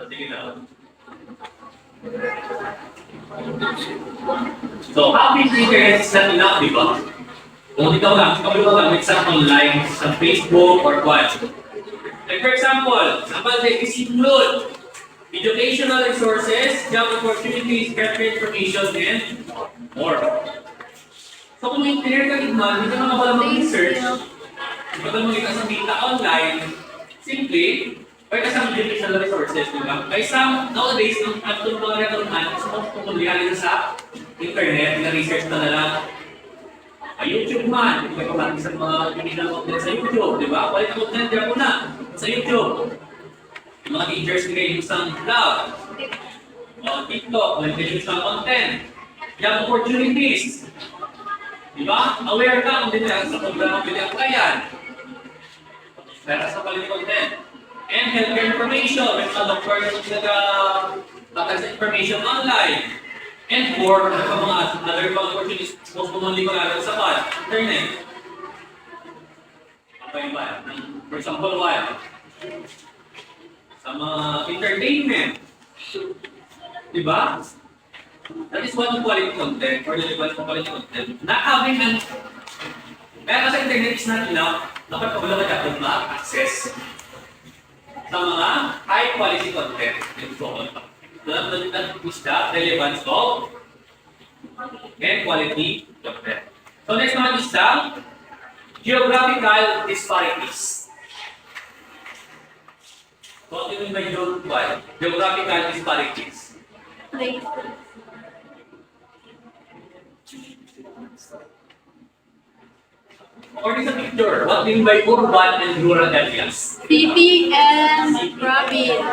Sige na. So, having internet is not enough, di ba? Kung ikaw lang may isang online sa Facebook or what. Like for example, about the include educational resources, job opportunities, career information, and more. So kung may internet ka naman, hindi ka wala mag-research, hindi ka mag-ita sa data online, simply, or kasama educational resources, di ba? By some, nowadays, ang atong mga retornan, gusto mo pumunlihan sa internet, na-research na lang. YouTube man, hindi ka pamati sa mga educational content sa YouTube, di ba? Quality content, diyan po na, sa YouTube. Yung mga teachers nila yung isang vlog, o TikTok, o educational content. Job opportunities. Di ba? Aware ka kung din sa programa pwede applyan. Pero sa quality content. And healthcare information, may mga doctor yung nag-bakal sa information online. And more, mga other opportunities, most commonly ko sa internet. Okay ba? For example, what? Sa mga entertainment. Di ba? That is one quality content, or the quality content. Not having an... Kaya kasi internet is not enough, dapat wala ka dapat ma-access sa mga high quality content. That is the relevance of and quality content. So next one is the geographical disparities. What do you mean by geographical disparities? According sa picture, what do you mean by urban and rural areas? City and province.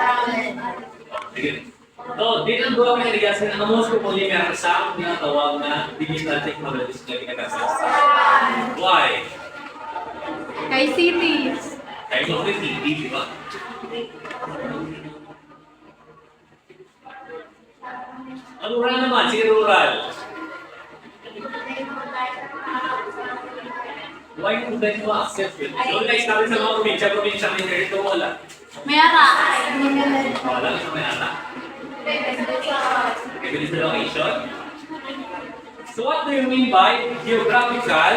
Sige. So, dito ang rural areas na ang most commonly meron sa tinatawag na digital technologies na ginagawa. Why? Kay cities. Kaya mo rin hindi, di ba? Ang rural naman, sige rural. Why mo dahil mo access it? So, guys, sabi sa mga probinsya, may internet ko wala. Mayara. Wala sa may ata. Bilis na location. So, what do you mean by geographical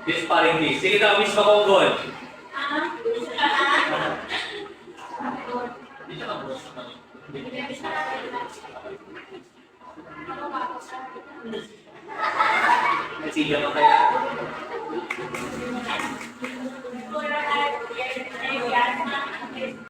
disparities? Sige na, wish mo kong goal. Sige mo kaya.